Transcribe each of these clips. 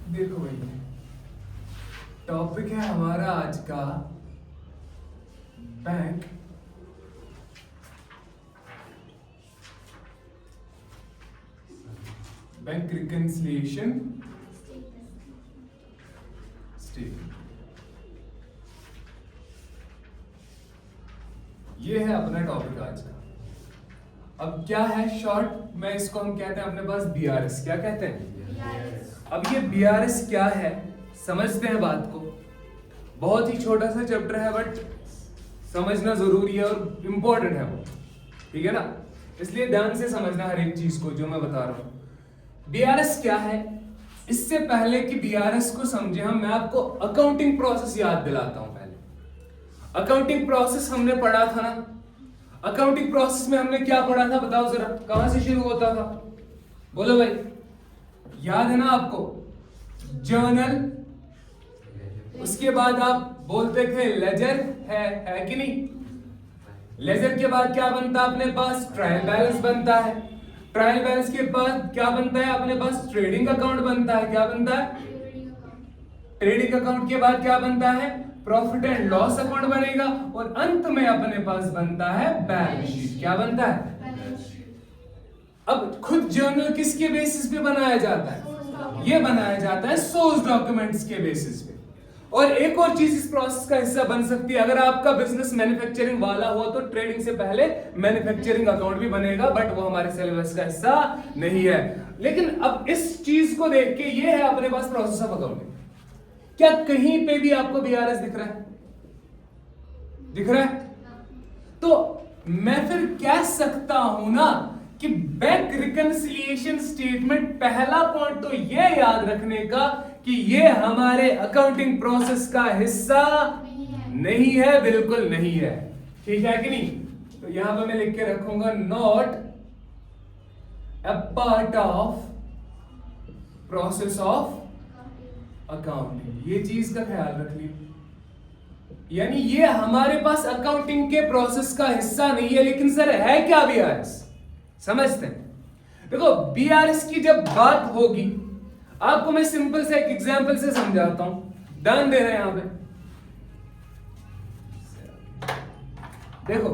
देखो भाई, टॉपिक है हमारा आज का बैंक बैंक रिकन्सिलिएशन स्टेटमेंट। ये है अपना टॉपिक आज का। अब क्या है शॉर्ट में इसको हम कहते हैं अपने पास बीआरएस। क्या कहते हैं? अब ये बीआरएस क्या है समझते हैं बात को। बहुत ही छोटा सा चैप्टर है बट समझना जरूरी है और इंपॉर्टेंट है वो, ठीक है ना। इसलिए ध्यान से समझना हर एक चीज को जो मैं बता रहा हूं। बीआरएस क्या है, इससे पहले कि बीआरएस को समझे मैं आपको अकाउंटिंग प्रोसेस याद दिलाता हूं। पहले अकाउंटिंग प्रोसेस हमने पढ़ा था ना। अकाउंटिंग प्रोसेस में हमने क्या पढ़ा था बताओ जरा, कहां से शुरू होता था? बोलो भाई, याद है ना आपको? जर्नल, उसके बाद आप बोलते थे लेजर, है कि नहीं? लेजर के बाद क्या बनता है अपने पास? ट्रायल बैलेंस बनता है। ट्रायल बैलेंस के बाद क्या बनता है अपने पास? ट्रेडिंग अकाउंट बनता है। क्या बनता है? ट्रेडिंग अकाउंट के बाद क्या बनता है? प्रॉफिट एंड लॉस अकाउंट बनेगा और अंत में अपने पास बनता है बैलेंस शीट। क्या बनता है? अब खुद जर्नल किसके बेसिस पे बनाया जाता है? ये बनाया जाता है सोर्स डॉक्यूमेंट्स के बेसिस पे। और एक और चीज इस प्रोसेस का हिस्सा बन सकती है, अगर आपका बिजनेस मैन्युफैक्चरिंग वाला हो तो ट्रेडिंग से पहले मैन्युफैक्चरिंग अकाउंट भी बनेगा, बट वो हमारे सिलेबस का हिस्सा नहीं है। लेकिन अब इस चीज को देख के ये है अपने पास प्रोसेस ऑफ अकाउंटिंग। क्या कहीं पे भी आपको बीआरएस दिख रहा है? दिख रहा है? तो मैं फिर कह सकता हूं ना कि बैंक रिकन्सिलिएशन स्टेटमेंट, पहला पॉइंट तो ये याद रखने का कि ये हमारे अकाउंटिंग प्रोसेस का हिस्सा नहीं है, बिल्कुल नहीं है। ठीक है कि नहीं? तो यहां पर मैं लिख के रखूंगा not a part of process of accounting. ये चीज का ख्याल रख लिया। यानी ये हमारे पास अकाउंटिंग के प्रोसेस का हिस्सा नहीं है। लेकिन सर है क्या बीआरएस? समझते हैं। देखो बीआरएस की जब बात होगी, आपको मैं सिंपल से एक एग्जांपल से समझाता हूं। ध्यान दे रहे हैं यहां पे। देखो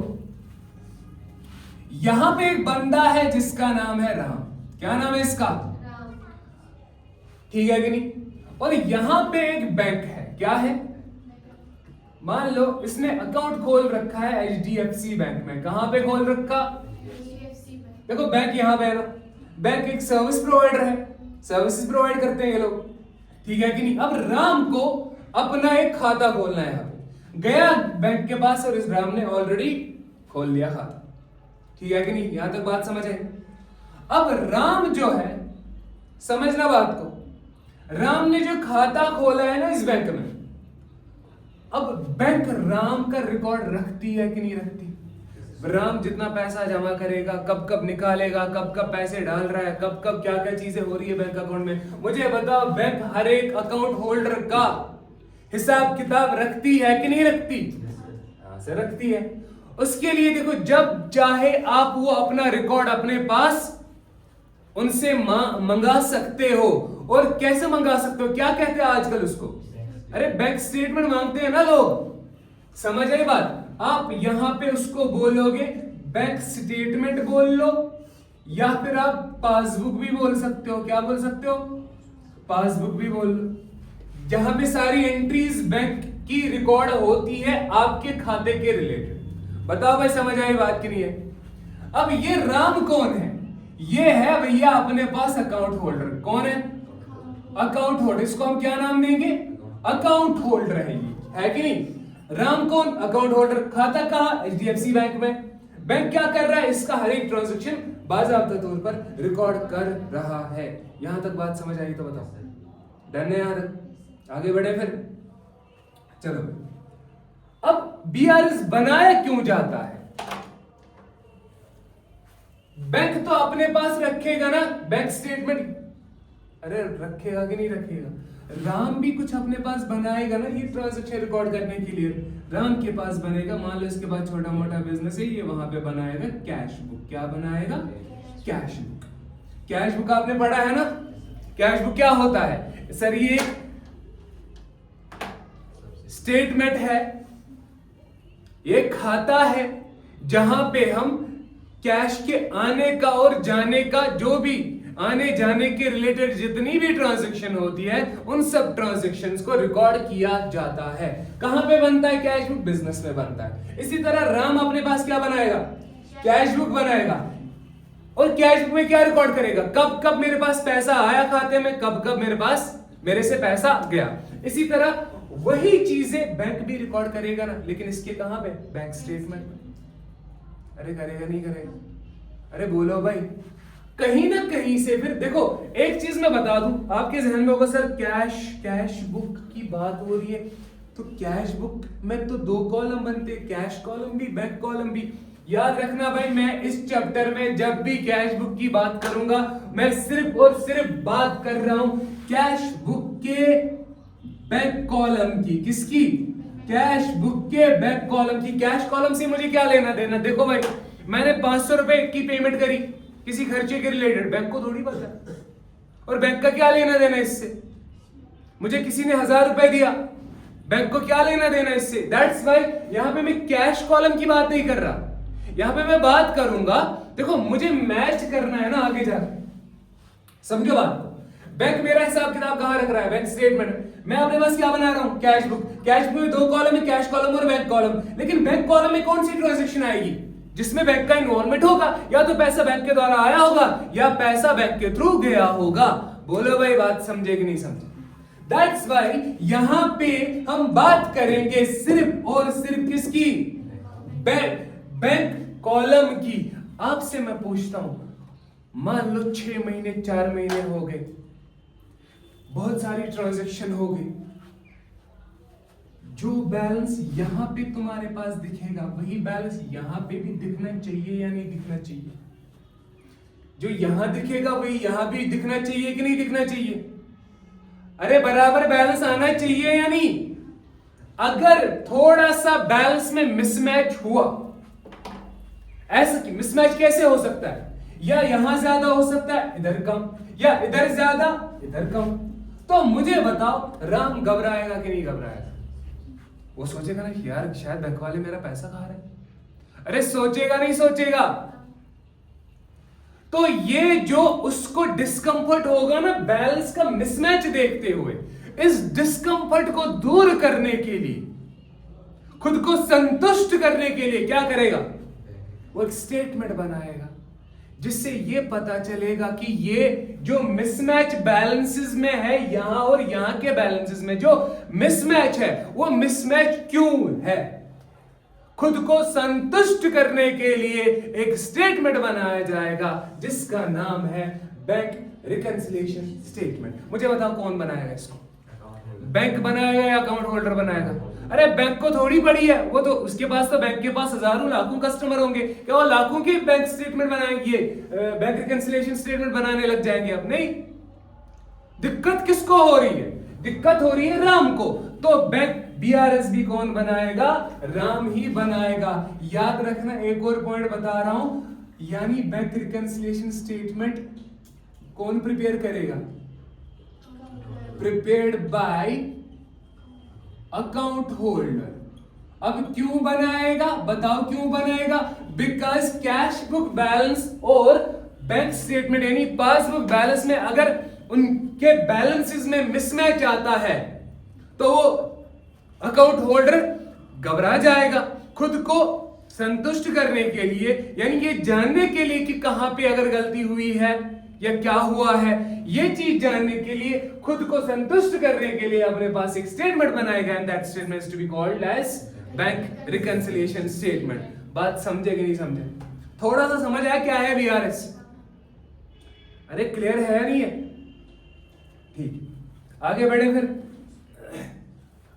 यहां पे एक बंदा है जिसका नाम है राम। क्या नाम है इसका? ठीक है कि नहीं? और यहां पे एक बैंक है। क्या है? मान लो इसने अकाउंट खोल रखा है एचडीएफसी बैंक में। कहां पे खोल रखा? देखो बैंक यहां पे है ना। बैंक एक सर्विस प्रोवाइडर है, सर्विसेज प्रोवाइड करते हैं ये लोग, ठीक है कि नहीं? अब राम को अपना एक खाता खोलना है। यहां पे गया बैंक के पास और इस राम ने ऑलरेडी खोल लिया खाता। ठीक है कि नहीं? यहां तक बात समझ आई? अब राम जो है, समझना बात को, राम ने जो खाता खोला है ना इस बैंक में, अब बैंक राम का रिकॉर्ड रखती है कि नहीं रखती? राम जितना पैसा जमा करेगा, कब कब निकालेगा, कब कब पैसे डाल रहा है, कब कब क्या क्या चीजें हो रही है बैंक अकाउंट में, मुझे बताओ। बैंक हर एक अकाउंट होल्डर का हिसाब किताब रखती है कि नहीं रखती? हाँ से रखती है। उसके लिए देखो, जब चाहे आप वो अपना रिकॉर्ड अपने पास उनसे मंगा सकते हो। और कैसे मंगा सकते हो? क्या कहते हैं आजकल उसको? अरे बैंक स्टेटमेंट मांगते हैं ना लोग। समझ आई बात? आप यहां पे उसको बोलोगे बैंक स्टेटमेंट बोल लो, या फिर आप पासबुक भी बोल सकते हो। क्या बोल सकते हो? पासबुक भी बोल लो, जहां पे सारी एंट्रीज बैंक की रिकॉर्ड होती है आपके खाते के रिलेटेड। बताओ भाई, समझ आई बात की नहीं है? अब ये राम कौन है? ये है भैया अपने पास अकाउंट होल्डर। कौन है? Account holder. इसको हम क्या नाम देंगे? अकाउंट होल्डर है ये, है कि नहीं? राम कौन? Account holder. खाता कहां? एचडीएफसी बैंक में। बैंक क्या कर रहा है? इसका हर एक ट्रांजैक्शन बाकायदा तौर पर रिकॉर्ड कर रहा है। यहां तक बात समझ आई तो बताओ। डन है यहां तक? आगे बढ़े फिर। चलो, अब बीआरएस बनाया क्यों जाता है? बैंक तो अपने पास रखेगा ना बैंक स्टेटमेंट। अरे रखेगा कि नहीं रखेगा? राम भी कुछ अपने पास बनाएगा ना, ये ट्रांजैक्शन रिकॉर्ड करने के लिए राम के पास बनेगा। मान लो इसके पास छोटा मोटा बिजनेस है, ये वहां पे बनाएगा कैश बुक। क्या बनाएगा? Cash book. कैश बुक आपने पढ़ा है ना? कैश बुक क्या होता है? सर ये स्टेटमेंट है, ये खाता है जहां पे हम कैश के आने का और जाने का, जो भी आने जाने के रिलेटेड जितनी भी ट्रांजैक्शन होती है उन सब ट्रांजैक्शंस को रिकॉर्ड किया जाता है। कहां पे बनता है कैश बुक? बिजनेस में बनता है। इसी तरह राम अपने पास क्या बनाएगा? कैश बुक बनाएगा। और कैश बुक में क्या रिकॉर्ड करेगा? कब कब मेरे पास पैसा आया खाते में, कब कब मेरे से पैसा गया। इसी तरह वही चीजें बैंक भी रिकॉर्ड करेगा ना, लेकिन इसके कहां पे? बैंक स्टेटमेंट में। अरे करेगा नहीं करेगा? अरे बोलो भाई, कहीं ना कहीं से। फिर देखो एक चीज मैं बता दूं, आपके जहन में होगा सर कैश बुक की बात हो रही है, तो कैश बुक में तो 2 कॉलम बनते, कैश कॉलम भी बैंक कॉलम भी। याद रखना भाई, मैं इस चैप्टर में जब भी कैश बुक की बात करूंगा, मैं सिर्फ और सिर्फ बात कर रहा हूं कैश बुक के बैंक कॉलम की। किसकी? कैश बुक के बैंक कॉलम की। कैश कॉलम से मुझे क्या लेना देना? देखो भाई, मैंने 500 रुपए की पेमेंट करी किसी खर्चे के रिलेटेड, बैंक को थोड़ी पता, और बैंक का क्या लेना देना इससे? मुझे किसी ने 1000 रुपए दिया, बैंक को क्या लेना देना इससे? दैट्स व्हाई यहां पे मैं कैश कॉलम की बात नहीं कर रहा, यहां पे मैं बात करूंगा, देखो मुझे मैच करना है ना आगे जाके, समझो बात को। बैंक मेरा हिसाब किताब कहां रख रहा है? Bank statement. मैं अपने पास क्या बना रहा हूं? Cash book. कैश बुक में 2 कॉलम है, कैश कॉलम और बैंक कॉलम। लेकिन बैंक कॉलम में कौन सी ट्रांजैक्शन आएगी जिसमें बैंक का इन्वॉल्वमेंट होगा? या तो पैसा बैंक के द्वारा आया होगा या पैसा बैंक के थ्रू गया होगा। बोलो भाई, बात समझे कि नहीं समझे? दैट्स व्हाई यहां पे हम बात करेंगे सिर्फ और सिर्फ किसकी? बैंक कॉलम की। आपसे मैं पूछता हूं, मान लो 6 महीने 4 महीने हो गए, बहुत सारी ट्रांजैक्शन हो गई, जो बैलेंस यहां पे तुम्हारे पास दिखेगा वही बैलेंस यहां पे भी दिखना चाहिए या नहीं दिखना चाहिए? जो यहां दिखेगा वही यहां भी दिखना चाहिए कि नहीं दिखना चाहिए? अरे बराबर बैलेंस आना चाहिए या नहीं? अगर थोड़ा सा बैलेंस में मिसमैच हुआ, ऐसा कि मिसमैच कैसे हो सकता है? या यहां ज्यादा हो सकता है, इधर कम, या इधर ज्यादा इधर कम। तो मुझे बताओ, राम घबराएगा कि नहीं घबराएगा? वो सोचेगा ना यार शायद बैंक वाले मेरा पैसा खा रहे हैं। अरे सोचेगा नहीं सोचेगा? तो ये जो उसको डिस्कंफर्ट होगा ना बैलेंस का मिसमैच देखते हुए, इस डिस्कंफर्ट को दूर करने के लिए, खुद को संतुष्ट करने के लिए क्या करेगा? वो एक स्टेटमेंट बनाएगा जिससे ये पता चलेगा कि ये जो मिसमैच बैलेंसेस में है, यहां और यहां के बैलेंसेस में जो मिसमैच है, वो मिसमैच क्यों है। खुद को संतुष्ट करने के लिए एक स्टेटमेंट बनाया जाएगा जिसका नाम है बैंक रिकंसिलिएशन स्टेटमेंट। मुझे बताओ कौन बनाएगा इसको? बैंक बनाएगा या अकाउंट होल्डर बनाएगा? अरे बैंक को थोड़ी पड़ी है, वो तो उसके पास तो बैंक के पास हजारों लाखों कस्टमर होंगे, क्या वो लाखों के बैंक स्टेटमेंट बनाएंगे, बैंक रिकंसिलिएशन स्टेटमेंट बनाने लग जाएंगे? अब नहीं। दिक्कत किसको हो रही है? दिक्कत हो रही है राम को। तो बैंक बीआरएसबी कौन बनाएगा? राम ही बनाएगा। याद रखना, एक और पॉइंट बता रहा हूं, यानी बैंक रिकंसिलिएशन स्टेटमेंट कौन प्रिपेयर करेगा? Prepared by account holder. अब क्यों बनाएगा? बताओ क्यों बनाएगा? बिकॉज कैश बुक बैलेंस और बैंक स्टेटमेंट यानी पासबुक बैलेंस में अगर उनके बैलेंसेस में मिसमैच आता है तो वो अकाउंट होल्डर घबरा जाएगा। खुद को संतुष्ट करने के लिए, यानी ये जानने के लिए कि कहां पे अगर गलती हुई है या क्या हुआ है, ये चीज जानने के लिए, खुद को संतुष्ट करने के लिए अपने पास एक स्टेटमेंट बनाएगा, and that statement is to be called as bank reconciliation statement. बात समझे कि नहीं समझे? थोड़ा सा समझ आया क्या है बीआरएस? अरे क्लियर है या नहीं है? ठीक, आगे बढ़े, फिर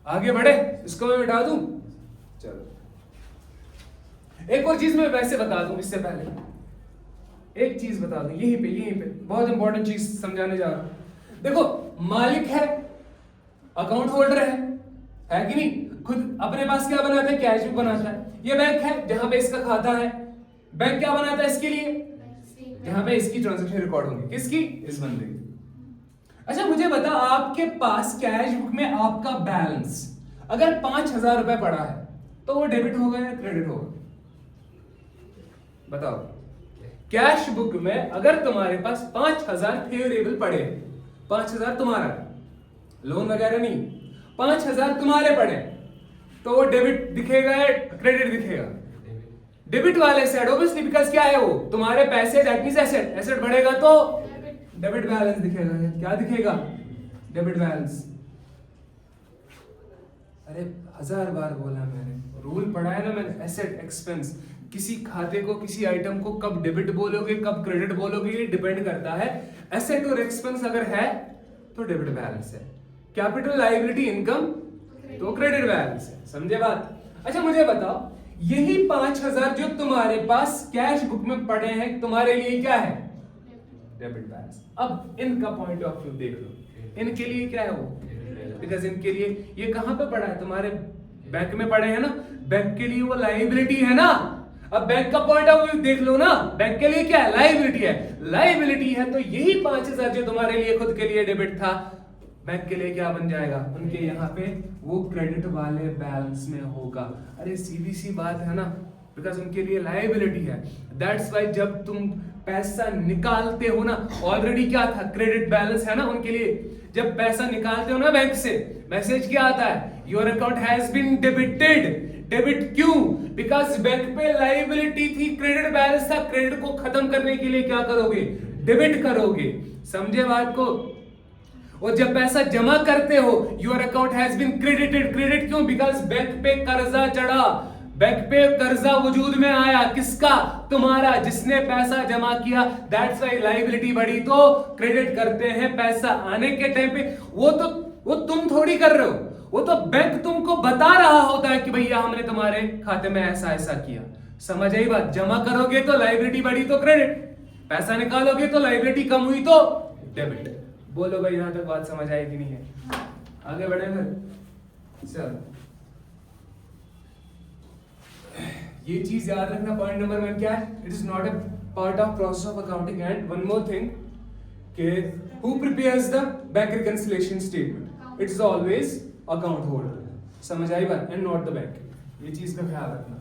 आगे बढ़े, इसको मैं मिटा दूं। चलो एक और चीज मैं वैसे बता दूं, इससे पहले एक चीज बता दूं, यहीं पे बहुत इंपॉर्टेंट चीज समझाने जा रहा हूं। देखो, मालिक है, अकाउंट होल्डर है कि नहीं? खुद अपने पास क्या बनाता है? कैश बुक बनाता है। ये बैंक है जहां पे इसका खाता है। बैंक क्या बनाता है इसके लिए? जहां पे इसकी ट्रांजैक्शन रिकॉर्ड होंगी। किसकी? इस बंदे की। अच्छा मुझे बता, आपके पास कैश बुक में आपका बैलेंस अगर 5,000 रुपए पड़ा है तो वो डेबिट होगा या क्रेडिट होगा? बताओ। कैश बुक में अगर तुम्हारे पास 5,000 फेवरेबल पड़े, 5,000 तुम्हारा, लोन वगैरह नहीं, 5,000 तुम्हारे पड़े, तो वो डेबिट दिखेगा या क्रेडिट दिखेगा? डेबिट वाले साइड, ऑब्वियसली, बिकॉज क्या है वो तुम्हारे पैसे, दैट मींस एसेट, एसेट बढ़ेगा तो डेबिट बैलेंस दिखेगा। क्या दिखेगा? Debit balance. अरे 1000 बार बोला मैंने, रूल पढ़ा है ना मैंने, एसेट एक्सपेंस, किसी खाते को, किसी आइटम को कब डेबिट बोलोगे कब क्रेडिट बोलोगे ये डिपेंड करता है। एसेट और एक्सपेंस अगर है तो डेबिट बैलेंस है, कैपिटल लायबिलिटी इनकम तो क्रेडिट बैलेंस है। समझे बात? अच्छा मुझे बताओ, यही 5,000 जो तुम्हारे पास कैश बुक में पड़े हैं तुम्हारे लिए क्या है? Debit balance. अब इनका पॉइंट ऑफ व्यू देख लो, इनके लिए क्या है वो? बिकॉज इनके लिए ये कहां पे पड़ा है? तुम्हारे बैंक में पड़े हैं ना, बैंक के लिए वो लायबिलिटी है ना। अब बैंक का पॉइंट ऑफ व्यू देख लो ना, बैंक के लिए क्या है? लायबिलिटी है। लायबिलिटी है तो यही 5,000 जो तुम्हारे लिए खुद के लिए डेबिट था, बैंक के लिए क्या बन जाएगा? उनके यहाँ पे वो क्रेडिट वाले बैलेंस में होगा। अरे सीधी सी बात है ना, बिकॉज उनके लिए लायबिलिटी है। दैट्स वाई जब तुम पैसा निकालते हो ना, ऑलरेडी क्या था? क्रेडिट बैलेंस है ना उनके लिए। जब पैसा निकालते हो ना बैंक से, मैसेज क्या आता है? Your account has been debited. Debit क्यों? बिकॉज बैंक पे लायबिलिटी थी, क्रेडिट बैलेंस था। क्रेडिट को खत्म करने के लिए क्या करोगे? डेबिट करोगे। समझे बात को? और जब पैसा जमा करते हो, your account has been credited. Credit क्यों? बिकॉज बैंक पे कर्जा चढ़ा, बैंक पे कर्जा वजूद में आया। किसका? तुम्हारा, जिसने पैसा जमा किया। दैट्स व्हाई लायबिलिटी बढ़ी तो क्रेडिट करते हैं। पैसा आने के टाइम पे वो तुम थोड़ी कर रहे हो, वो तो बैंक तुमको बता रहा होता है कि भैया हमने तुम्हारे खाते में ऐसा ऐसा किया। समझ आई बात? जमा करोगे तो लायबिलिटी बढ़ी तो क्रेडिट, पैसा निकालोगे तो लायबिलिटी कम हुई तो डेबिट। बोलो भाई, यहां तक बात समझ आई कि नहीं है? आगे बढ़े फिर। चलो ये चीज याद रखना, पॉइंट नंबर 1 क्या है? It is not a part of process of accounting. And one more thing कि who prepares the bank reconciliation statement? It is always account holder. समझ आई बात? And not the bank. ये चीज का ख्याल रखना।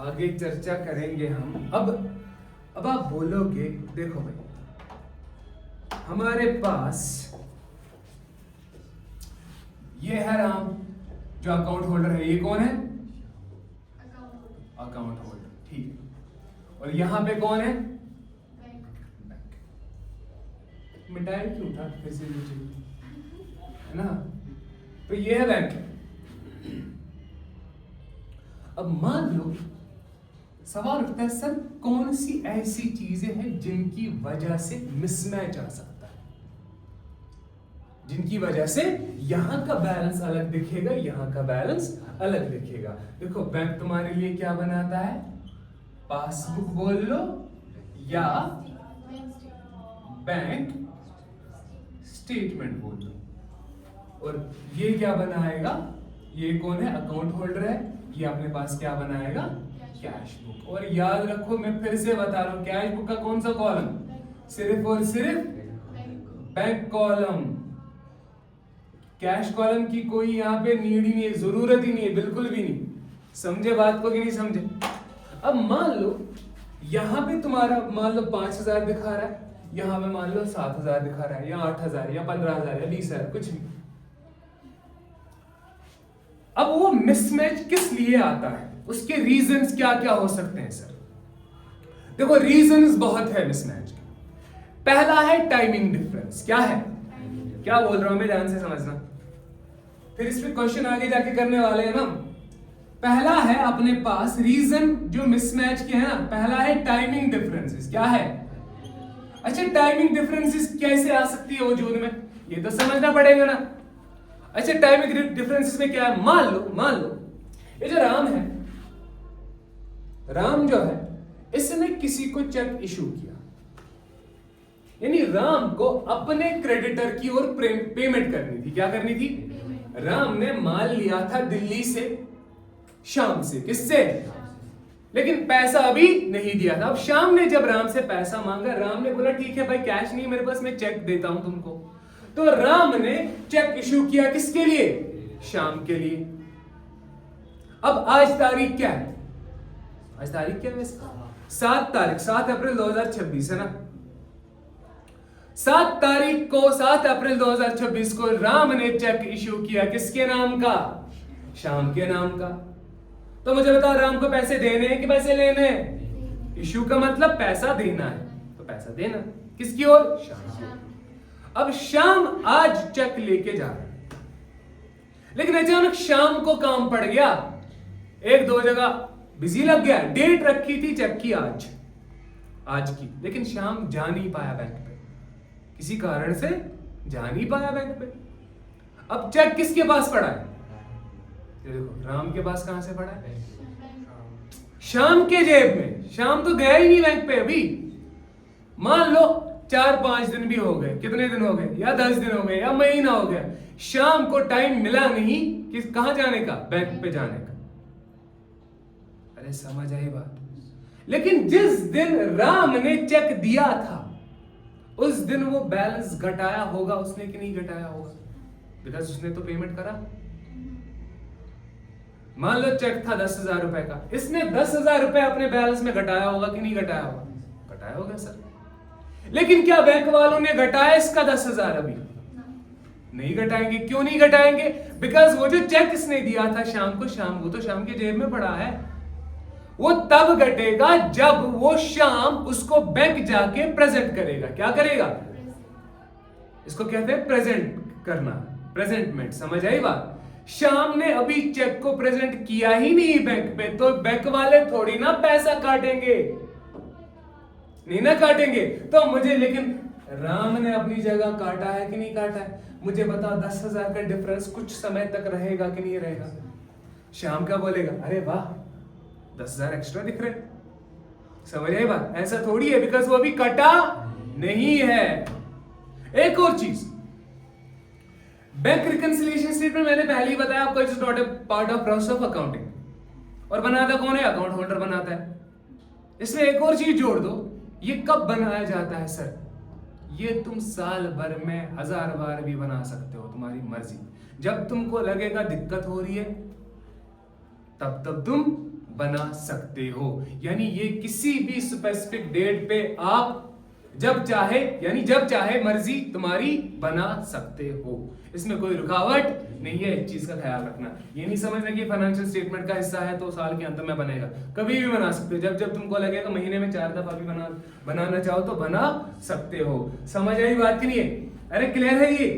आगे चर्चा करेंगे हम। अब आप बोलोगे, देखो भाई हमारे पास ये है राम जो अकाउंट होल्डर है। ये कौन है? Account holder. ठीक है। और यहां पे कौन है? बैंक। मिटाया क्यों था? फिर से है ना? तो ये है बैंक। अब मान लो सवाल उठता है, सर कौन सी ऐसी चीजें हैं जिनकी वजह से मिसमैच आ सकता है, जिनकी वजह से यहां का बैलेंस अलग दिखेगा, यहां का बैलेंस अलग दिखेगा? देखो बैंक तुम्हारे लिए क्या बनाता है? पासबुक बोल लो या बैंक स्टेटमेंट बोल लो। और ये क्या बनाएगा? ये कौन है? अकाउंट होल्डर है। ये अपने पास क्या बनाएगा? Cash book. और याद रखो, मैं फिर से बता रहा हूं, कैश बुक का कौन सा कॉलम? सिर्फ और सिर्फ बैंक कॉलम। कैश कॉलम की कोई यहां पे नीड ही नहीं है, जरूरत ही नहीं है, बिल्कुल भी नहीं। समझे बात को कि नहीं समझे? अब मान लो यहां पे तुम्हारा मान लो 5,000 दिखा रहा है, यहां पे मान लो 7,000 दिखा रहा है, या 8,000 या 15,000 या 20,000, कुछ भी। अब वो मिसमैच किस लिए आता है? उसके रीजंस क्या क्या हो सकते हैं सर? देखो रीजंस बहुत है मिसमैच के। पहला है टाइमिंग डिफरेंस। क्या है? क्या बोल रहा हूं मैं, ध्यान से समझना, फिर इस पे क्वेश्चन आगे जाके करने वाले हैं ना। पहला है अपने पास रीजन जो मिसमैच के है ना, पहला है टाइमिंग डिफरेंसेस। क्या है? अच्छा टाइमिंग डिफरेंसेस कैसे आ सकती है वजूद में, ये तो समझना पड़ेगा ना। अच्छा टाइमिंग डिफरेंसेस में क्या है? मान लो ये जो राम है, राम जो है इसने किसी को चेक इशू किया, यानी राम को अपने क्रेडिटर की ओर पेमेंट करनी थी। क्या करनी थी? राम ने माल लिया था दिल्ली से, शाम से। किससे? लेकिन पैसा अभी नहीं दिया था। अब श्याम ने जब राम से पैसा मांगा, राम ने बोला ठीक है भाई कैश नहीं मेरे पास, मैं चेक देता हूं तुमको। तो राम ने चेक इशू किया, किसके लिए? श्याम के लिए। अब आज तारीख क्या है? आज तारीख क्या है? 7 तारीख, 7 अप्रैल 2026 है ना। 7 तारीख को, 7 अप्रैल 2026 को राम ने चेक इशू किया, किसके नाम का? श्याम के नाम का। तो मुझे बताओ राम को पैसे देने हैं कि पैसे लेने हैं? इशू का मतलब पैसा देना है, तो पैसा देना किसकी ओर? श्याम की ओर। अब श्याम आज चेक लेके जा रहा है, लेकिन अचानक श्याम को काम पड़ गया, 1-2 जगह बिजी लग गया। डेट रखी थी चेक की आज की, लेकिन श्याम जा नहीं पाया बैंक पे, किसी कारण से जा नहीं पाया बैंक पे। अब चेक किसके पास पड़ा है? ये देखो राम के पास कहां से पड़ा है? श्याम के जेब में। श्याम तो गया ही नहीं बैंक पे अभी। मान लो 4-5 दिन भी हो गए, कितने दिन हो गए, या 10 दिन हो गए, या महीना हो गया, श्याम को टाइम मिला नहीं कि कहां जाने का? बैंक पे जाने का। अरे समझ आई बात? लेकिन जिस दिन राम ने चेक दिया था उस दिन वो बैलेंस घटाया होगा उसने कि नहीं घटाया होगा? बिकॉज उसने तो पेमेंट करा। मान लो चेक था 10,000 रुपए का, इसने 10,000 रुपए अपने बैलेंस में घटाया होगा कि नहीं घटाया होगा? घटाया होगा सर। लेकिन क्या बैंक वालों ने घटाया इसका 10,000? अभी नहीं घटाएंगे। क्यों नहीं घटाएंगे? बिकॉज वो जो चेक इसने दिया था शाम को, वो तो शाम के जेब में पड़ा है। वो तब घटेगा जब वो शाम उसको बैंक जाके प्रेजेंट करेगा। क्या करेगा? इसको कहते हैं प्रेजेंट करना, प्रेजेंटमेंट। समझ आई बात? शाम ने अभी चेक को प्रेजेंट किया ही नहीं बैंक पे, तो बैंक वाले थोड़ी ना पैसा काटेंगे, नहीं ना काटेंगे। तो मुझे, लेकिन राम ने अपनी जगह काटा है कि नहीं काटा है? मुझे बताओ 10,000 का डिफरेंस कुछ समय तक रहेगा कि नहीं रहेगा? शाम का बोलेगा अरे वाह 10,000 एक्स्ट्रा दिख रहे। समझ आई बात? ऐसा थोड़ी है, बिकॉज वो अभी कटा नहीं है। एक और चीज, बैंक रिकंसिलिएशन स्टेटमेंट मैंने पहले ही बताया आपको, it's not a part of process of accounting. और बनाता कौन है? अकाउंट होल्डर बनाता है। इसमें एक और चीज जोड़ दो, ये कब बनाया जाता है सर? ये तुम साल भर में 1000 बार भी बना सकते हो, तुम्हारी मर्जी। जब तुमको लगेगा दिक्कत हो रही है तब तुम बना सकते हो। यानी ये किसी भी स्पेसिफिक डेट पे आप जब चाहे, यानी जब चाहे मर्जी तुम्हारी बना सकते हो। इसमें कोई रुकावट नहीं है। इस चीज का ख्याल रखना। ये नहीं समझना कि फाइनेंशियल स्टेटमेंट का हिस्सा है तो साल के अंत में बनेगा। कभी भी बना सकते हो, जब तुमको लगेगा। महीने में 4 दफा भी बनाना चाहो तो बना सकते हो। समझ आई बात की नहीं है? अरे क्लियर है ये?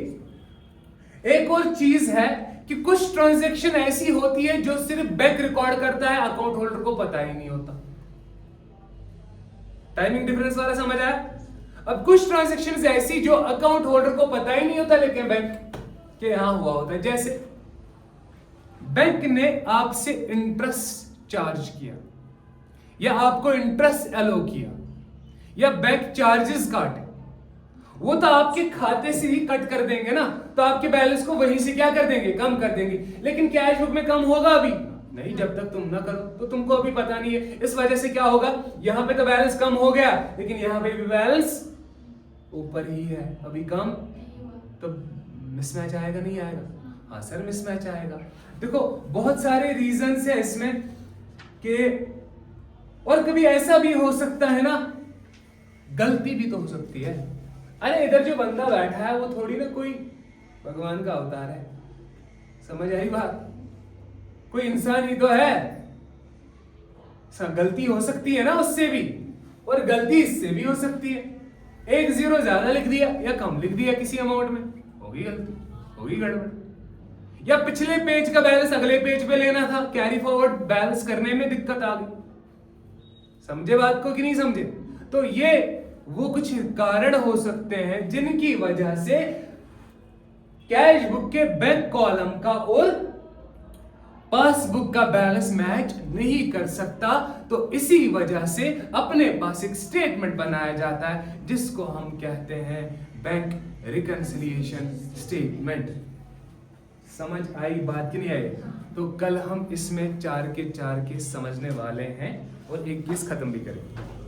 एक और चीज है कि कुछ ट्रांजैक्शन ऐसी होती है जो सिर्फ बैंक रिकॉर्ड करता है, अकाउंट होल्डर को पता ही नहीं होता। टाइमिंग डिफरेंस वाला समझ आया? अब कुछ ट्रांजैक्शन ऐसी जो अकाउंट होल्डर को पता ही नहीं होता लेकिन बैंक के यहां हुआ होता है। जैसे बैंक ने आपसे इंटरेस्ट चार्ज किया, या आपको इंटरेस्ट एलो किया, या बैंक चार्जेस काटे, वो तो आपके खाते से ही कट कर देंगे ना, तो आपके बैलेंस को वहीं से क्या कर देंगे? कम कर देंगे। लेकिन कैश बुक में कम होगा अभी नहीं, जब तक तुम ना करो। तो तुमको अभी पता नहीं है। इस वजह से क्या होगा, यहां पे तो बैलेंस कम हो गया लेकिन यहां पे भी बैलेंस ऊपर ही है, अभी कम। तो मिसमैच आएगा नहीं आएगा? हाँ सर मिसमैच आएगा। देखो बहुत सारे रीजंस है इसमें कि, और कभी ऐसा भी हो सकता है ना, गलती भी तो हो सकती है। अरे इधर जो बंदा बैठा है वो थोड़ी ना कोई भगवान का अवतार है। समझ आई बात? कोई इंसान ही तो है। गलती हो सकती है ना उससे भी, और गलती इससे भी हो सकती है। 1 0 ज्यादा लिख दिया या कम लिख दिया किसी अमाउंट में, होगी गलती, होगी गड़बड़। या पिछले पेज का बैलेंस अगले पेज पे लेना था, कैरी फॉरवर्ड बैलेंस करने में दिक्कत आ गई। समझे बात को कि नहीं समझे? तो ये वो कुछ कारण हो सकते हैं जिनकी वजह से कैश बुक के बैंक कॉलम का और पासबुक का बैलेंस मैच नहीं कर सकता। तो इसी वजह से अपने पास एक स्टेटमेंट बनाया जाता है जिसको हम कहते हैं बैंक रिकंसिलिएशन स्टेटमेंट। समझ आई बात कि नहीं आई? तो कल हम इसमें 4 के 4 केस समझने वाले हैं और एक केस खत्म भी करेंगे।